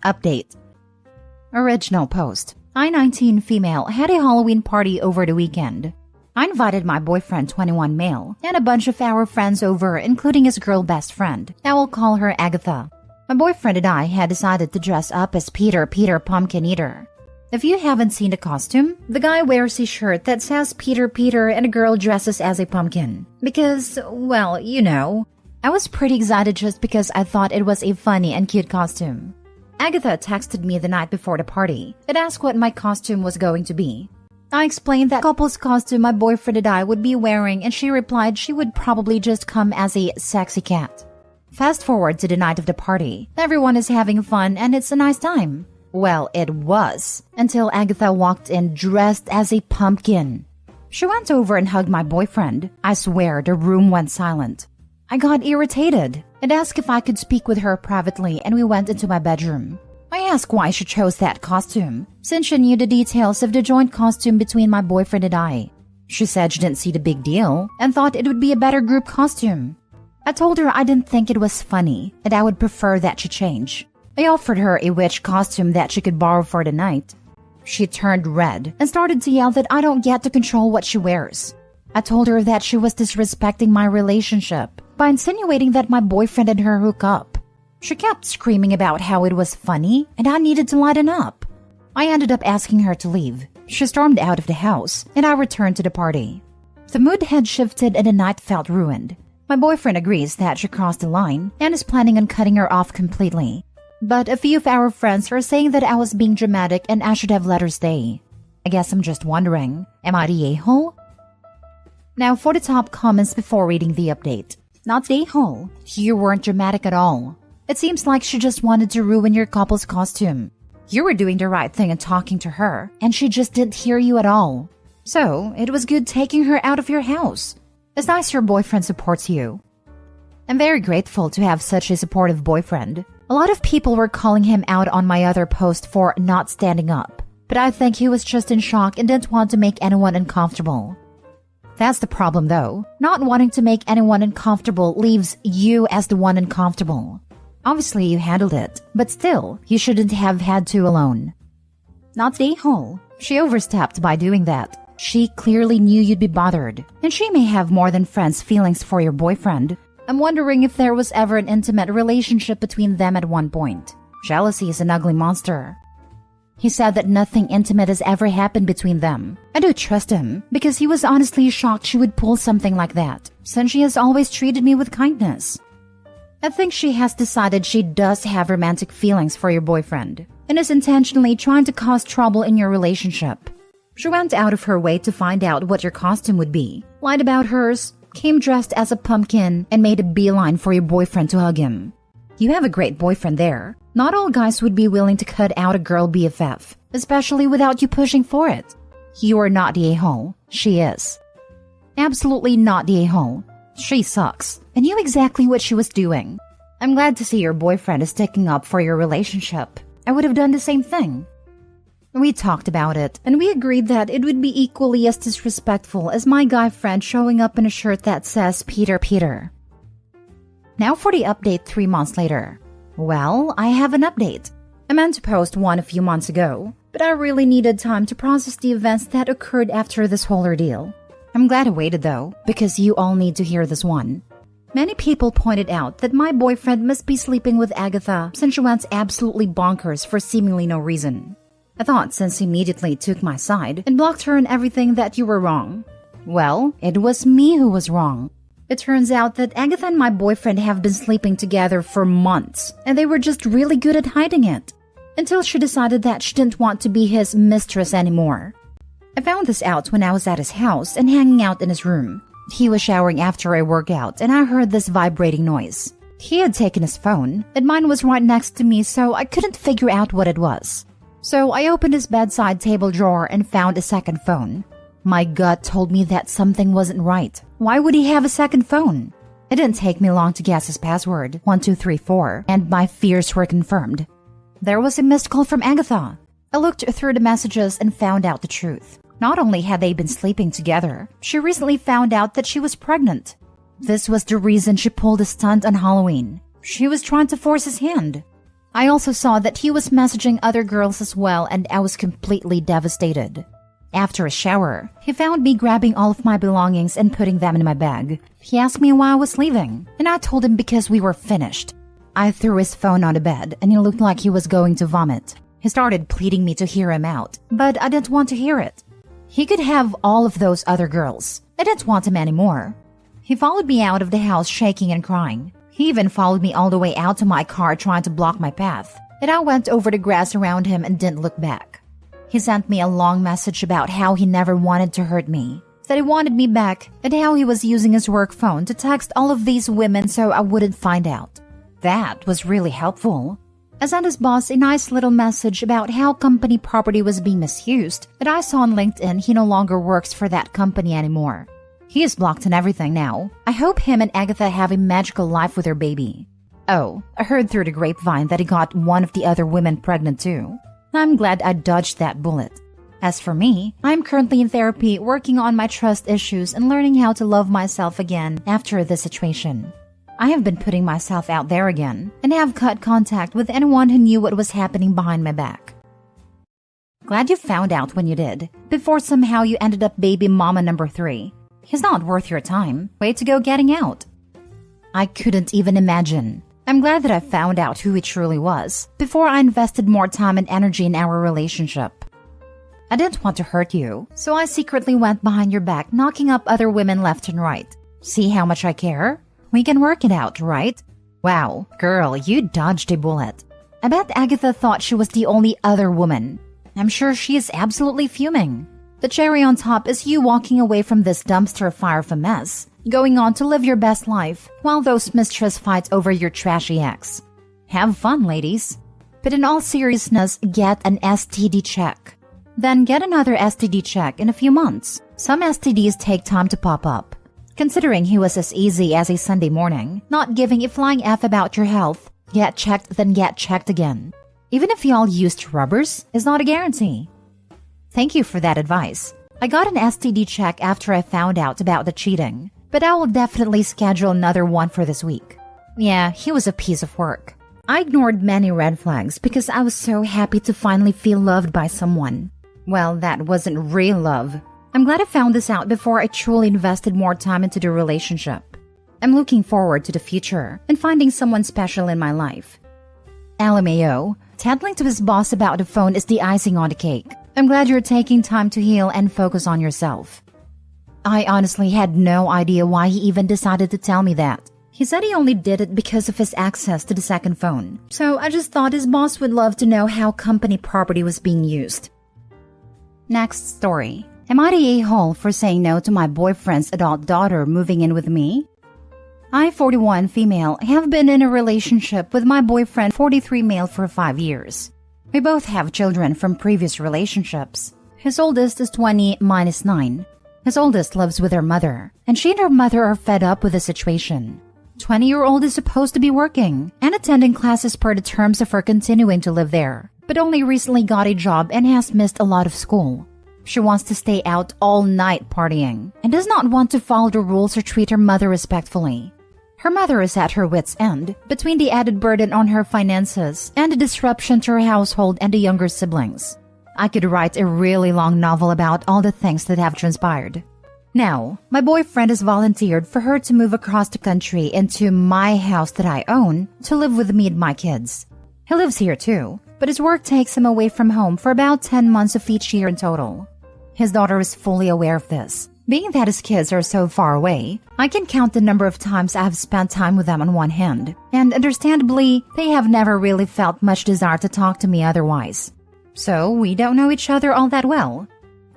Update. Original post. I, 19 female, had a Halloween party over the weekend. I invited my boyfriend, 21 male, and a bunch of our friends over, including his girl best friend. I will call her Agatha. My boyfriend and I had decided to dress up as Peter Pumpkin Eater. If you haven't seen the costume, the guy wears a shirt that says Peter and a girl dresses as a pumpkin. Because, well, you know. I was pretty excited just because I thought it was a funny and cute costume. Agatha texted me the night before the party and asked what my costume was going to be. I explained that couple's costume my boyfriend and I would be wearing, and she replied she would probably just come as a sexy cat. Fast forward to the night of the party. Everyone is having fun and it's a nice time. Well, it was, until Agatha walked in dressed as a pumpkin. She went over and hugged my boyfriend. I swear the room went silent. I got irritated and asked if I could speak with her privately, and we went into my bedroom. I asked why she chose that costume, since she knew the details of the joint costume between my boyfriend and I. She said she didn't see the big deal and thought it would be a better group costume. I told her I didn't think it was funny and I would prefer that she change. I offered her a witch costume that she could borrow for the night. She turned red and started to yell that I don't get to control what she wears. I told her that she was disrespecting my relationship by insinuating that my boyfriend and her hook up. She kept screaming about how it was funny and I needed to lighten up. I ended up asking her to leave. She stormed out of the house and I returned to the party. The mood had shifted and the night felt ruined. My boyfriend agrees that she crossed the line and is planning on cutting her off completely. But a few of our friends are saying that I was being dramatic and I should have let her stay. I guess I'm just wondering, am I the a-hole? Now for the top comments before reading the update. Not the a-hole. You weren't dramatic at all. It seems like she just wanted to ruin your couple's costume. You were doing the right thing and talking to her, and she just didn't hear you at all. So, it was good taking her out of your house. It's nice your boyfriend supports you. I'm very grateful to have such a supportive boyfriend. A lot of people were calling him out on my other post for not standing up, but I think he was just in shock and didn't want to make anyone uncomfortable. That's the problem though. Not wanting to make anyone uncomfortable leaves you as the one uncomfortable. Obviously you handled it, but still, you shouldn't have had to alone. Not the a-hole. She overstepped by doing that. She clearly knew you'd be bothered, and she may have more than friends' feelings for your boyfriend. I'm wondering if there was ever an intimate relationship between them at one point. Jealousy is an ugly monster. He said that nothing intimate has ever happened between them. I do trust him, because he was honestly shocked she would pull something like that, since she has always treated me with kindness. I think she has decided she does have romantic feelings for your boyfriend, and is intentionally trying to cause trouble in your relationship. She went out of her way to find out what your costume would be, lied about hers, came dressed as a pumpkin, and made a beeline for your boyfriend to hug him. You have a great boyfriend there. Not all guys would be willing to cut out a girl BFF, especially without you pushing for it. You are not the a-hole. She is. Absolutely not the a-hole. She sucks, and knew exactly what she was doing. I'm glad to see your boyfriend is sticking up for your relationship. I would have done the same thing. We talked about it, and we agreed that it would be equally as disrespectful as my guy friend showing up in a shirt that says Peter. Now for the update 3 months later. Well, I have an update. I meant to post one a few months ago, but I really needed time to process the events that occurred after this whole ordeal. I'm glad I waited though, because you all need to hear this one. Many people pointed out that my boyfriend must be sleeping with Agatha since she went absolutely bonkers for seemingly no reason. I thought since he immediately took my side and blocked her and everything that you were wrong. Well, it was me who was wrong. It turns out that Agatha and my boyfriend have been sleeping together for months, and they were just really good at hiding it. Until she decided that she didn't want to be his mistress anymore. I found this out when I was at his house and hanging out in his room. He was showering after a workout and I heard this vibrating noise. He had taken his phone, and mine was right next to me, so I couldn't figure out what it was. So I opened his bedside table drawer and found a second phone. My gut told me that something wasn't right. Why would he have a second phone? It didn't take me long to guess his password, 1234, and my fears were confirmed. There was a missed call from Agatha. I looked through the messages and found out the truth. Not only had they been sleeping together, she recently found out that she was pregnant. This was the reason she pulled a stunt on Halloween. She was trying to force his hand. I also saw that he was messaging other girls as well, and I was completely devastated. After a shower, he found me grabbing all of my belongings and putting them in my bag. He asked me why I was leaving, and I told him because we were finished. I threw his phone on the bed, and he looked like he was going to vomit. He started pleading me to hear him out, but I didn't want to hear it. He could have all of those other girls. I didn't want him anymore. He followed me out of the house shaking and crying. He even followed me all the way out to my car trying to block my path, and I went over the grass around him and didn't look back. He sent me a long message about how he never wanted to hurt me, that he wanted me back, and how he was using his work phone to text all of these women so I wouldn't find out. That was really helpful. I sent his boss a nice little message about how company property was being misused, that I saw on LinkedIn he no longer works for that company anymore. He is blocked and everything now. I hope him and Agatha have a magical life with their baby. Oh, I heard through the grapevine that he got one of the other women pregnant too. I'm glad I dodged that bullet. As for me, I'm currently in therapy working on my trust issues and learning how to love myself again after this situation. I have been putting myself out there again and have cut contact with anyone who knew what was happening behind my back. Glad you found out when you did, before somehow you ended up baby mama number 3. He's not worth your time. Way to go getting out. I couldn't even imagine. I'm glad that I found out who he truly was before I invested more time and energy in our relationship. I didn't want to hurt you, so I secretly went behind your back knocking up other women left and right. See how much I care? We can work it out, right? Wow, girl, you dodged a bullet. I bet Agatha thought she was the only other woman. I'm sure she is absolutely fuming. The cherry on top is you walking away from this dumpster fire of a mess, going on to live your best life while those mistress fights over your trashy ex. Have fun, ladies. But in all seriousness, get an STD check. Then get another STD check in a few months. Some STDs take time to pop up. Considering he was as easy as a Sunday morning, not giving a flying F about your health, get checked then get checked again. Even if y'all used rubbers, is not a guarantee. Thank you for that advice. I got an STD check after I found out about the cheating, but I will definitely schedule another one for this week. Yeah, he was a piece of work. I ignored many red flags because I was so happy to finally feel loved by someone. Well, that wasn't real love. I'm glad I found this out before I truly invested more time into the relationship. I'm looking forward to the future and finding someone special in my life. LMAO, tattling to his boss about the phone is the icing on the cake. I'm glad you're taking time to heal and focus on yourself. I honestly had no idea why he even decided to tell me that. He said he only did it because of his access to the second phone. So I just thought his boss would love to know how company property was being used. Next story. Am I the a-hole for saying no to my boyfriend's adult daughter moving in with me? I, 41 female, have been in a relationship with my boyfriend, 43 male, for 5 years. We both have children from previous relationships. His oldest is 20, mine is 9. His oldest lives with her mother, and she and her mother are fed up with the situation. 20-year-old is supposed to be working and attending classes per the terms of her continuing to live there, but only recently got a job and has missed a lot of school. She wants to stay out all night partying and does not want to follow the rules or treat her mother respectfully. Her mother is at her wit's end between the added burden on her finances and the disruption to her household and the younger siblings. I could write a really long novel about all the things that have transpired. Now, my boyfriend has volunteered for her to move across the country into my house that I own to live with me and my kids. He lives here too, but his work takes him away from home for about 10 months of each year in total. His daughter is fully aware of this. Being that his kids are so far away, I can count the number of times I have spent time with them on one hand, and understandably, they have never really felt much desire to talk to me otherwise. So, we don't know each other all that well.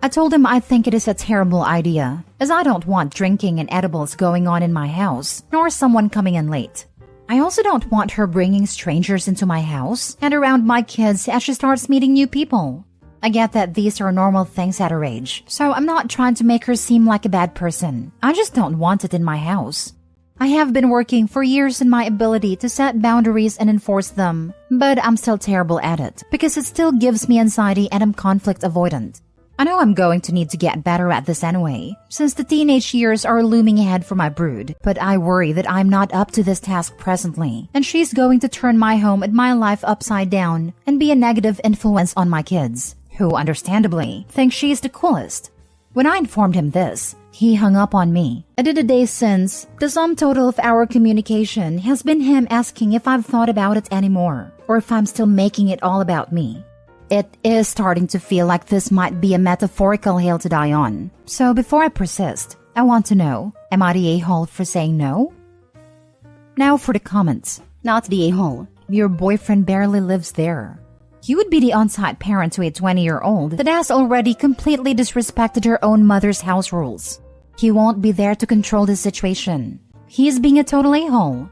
I told him I think it is a terrible idea, as I don't want drinking and edibles going on in my house, nor someone coming in late. I also don't want her bringing strangers into my house and around my kids as she starts meeting new people. I get that these are normal things at her age, so I'm not trying to make her seem like a bad person. I just don't want it in my house. I have been working for years in my ability to set boundaries and enforce them, but I'm still terrible at it because it still gives me anxiety and I'm conflict avoidant. I know I'm going to need to get better at this anyway, since the teenage years are looming ahead for my brood, but I worry that I'm not up to this task presently, and she's going to turn my home and my life upside down and be a negative influence on my kids, who understandably think she's the coolest. When I informed him this, he hung up on me. And in the days since, the sum total of our communication has been him asking if I've thought about it anymore, or if I'm still making it all about me. It is starting to feel like this might be a metaphorical hill to die on. So before I persist, I want to know, am I the a-hole for saying no? Now for the comments. Not the a-hole. Your boyfriend barely lives there. You would be the on-site parent to a 20-year-old that has already completely disrespected her own mother's house rules. He won't be there to control the situation. He's being a total a-hole.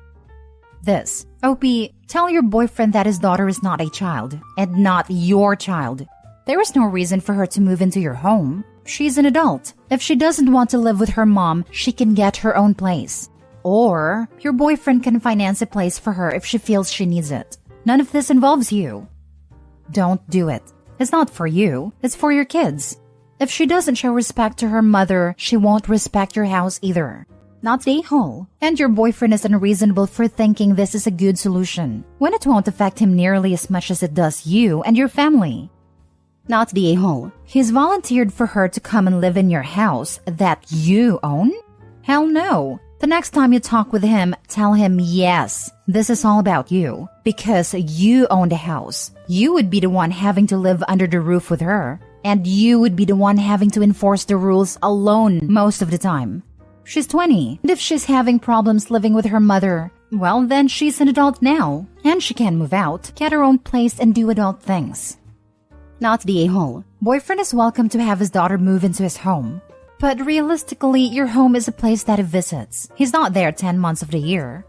This. OP, tell your boyfriend that his daughter is not a child, and not your child. There is no reason for her to move into your home. She's an adult. If she doesn't want to live with her mom, she can get her own place. Or, your boyfriend can finance a place for her if she feels she needs it. None of this involves you. Don't do it. It's not for you, it's for your kids. If she doesn't show respect to her mother, she won't respect your house either. Not the a-hole. And your boyfriend is unreasonable for thinking this is a good solution, when it won't affect him nearly as much as it does you and your family. Not the a-hole. He's volunteered for her to come and live in your house that you own? Hell no. The next time you talk with him, tell him yes, this is all about you. Because you own the house. You would be the one having to live under the roof with her. And you would be the one having to enforce the rules alone most of the time. She's 20, and if she's having problems living with her mother, well, then she's an adult now, and she can move out, get her own place, and do adult things. Not the a-hole. Boyfriend is welcome to have his daughter move into his home. But realistically, your home is a place that he visits. He's not there 10 months of the year.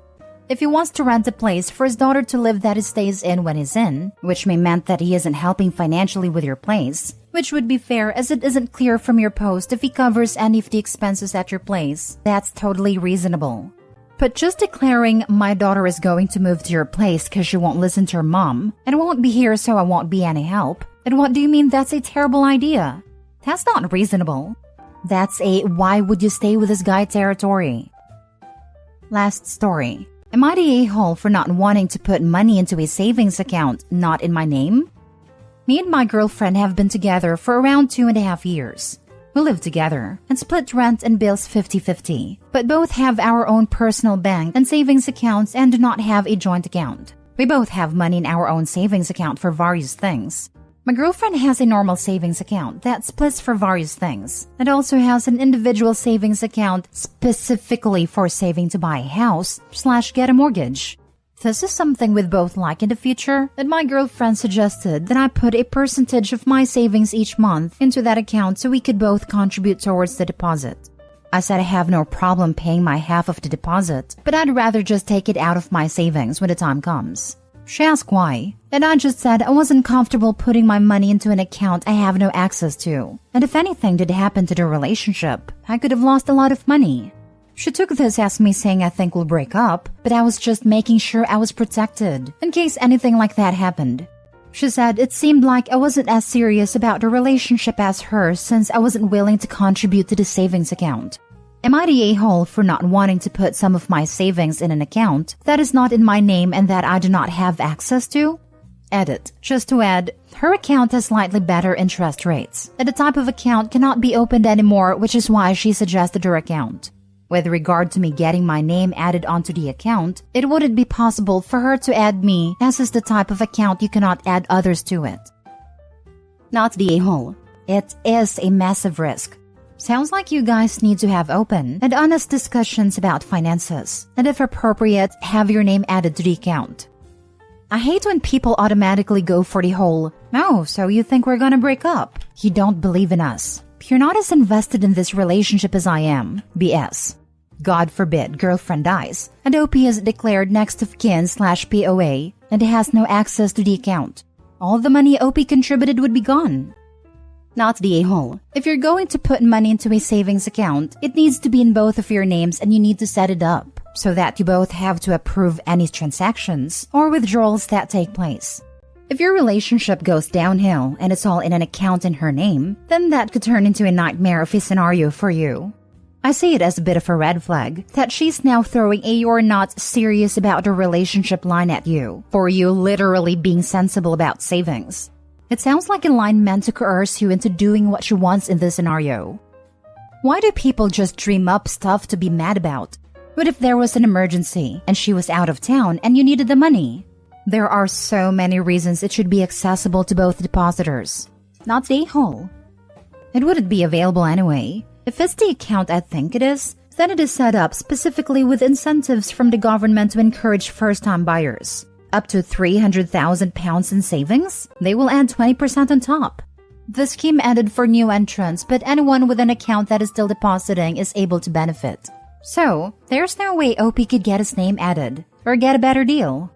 If he wants to rent a place for his daughter to live that he stays in when he's in, which may mean that he isn't helping financially with your place, which would be fair as it isn't clear from your post if he covers any of the expenses at your place, that's totally reasonable. But just declaring, my daughter is going to move to your place because she won't listen to her mom, and won't be here so I won't be any help, and what do you mean that's a terrible idea? That's not reasonable. That's a why would you stay with this guy territory. Last story. Am I the a-hole for not wanting to put money into a savings account not in my name? Me and my girlfriend have been together for around 2.5 years. We live together and split rent and bills 50-50, but both have our own personal bank and savings accounts and do not have a joint account. We both have money in our own savings account for various things. My girlfriend has a normal savings account that splits for various things, and also has an individual savings account specifically for saving to buy a house / get a mortgage. This is something we'd both like in the future, and my girlfriend suggested that I put a percentage of my savings each month into that account so we could both contribute towards the deposit. I said I have no problem paying my half of the deposit, but I'd rather just take it out of my savings when the time comes. She asked why, and I just said I wasn't comfortable putting my money into an account I have no access to, and if anything did happen to the relationship, I could have lost a lot of money. She took this as me saying I think we'll break up, but I was just making sure I was protected, in case anything like that happened. She said it seemed like I wasn't as serious about the relationship as her since I wasn't willing to contribute to the savings account. Am I the a-hole for not wanting to put some of my savings in an account that is not in my name and that I do not have access to? Edit. Just to add, her account has slightly better interest rates, and the type of account cannot be opened anymore, which is why she suggested her account. With regard to me getting my name added onto the account, it wouldn't be possible for her to add me, as is the type of account you cannot add others to it. Not the a-hole. It is a massive risk. Sounds like you guys need to have open and honest discussions about finances, and if appropriate, have your name added to the account. I hate when people automatically go for the whole, "Oh, so you think we're gonna break up? You don't believe in us. You're not as invested in this relationship as I am." BS. God forbid girlfriend dies, and OP is declared next of kin / POA, and has no access to the account. All the money OP contributed would be gone. Not the a-hole. If you're going to put money into a savings account, it needs to be in both of your names and you need to set it up so that you both have to approve any transactions or withdrawals that take place. If your relationship goes downhill and it's all in an account in her name, then that could turn into a nightmare of a scenario for you. I see it as a bit of a red flag that she's now throwing a "you're not serious about the relationship" line at you for you literally being sensible about savings. It sounds like a line meant to coerce you into doing what she wants in this scenario. Why do people just dream up stuff to be mad about? What if there was an emergency and she was out of town and you needed the money? There are so many reasons it should be accessible to both depositors, not the whole. It wouldn't be available anyway. If it's the account I think it is, then it is set up specifically with incentives from the government to encourage first-time buyers. Up to £300,000 in savings, they will add 20% on top. The scheme ended for new entrants, but anyone with an account that is still depositing is able to benefit. So, there's no way OP could get his name added, or get a better deal.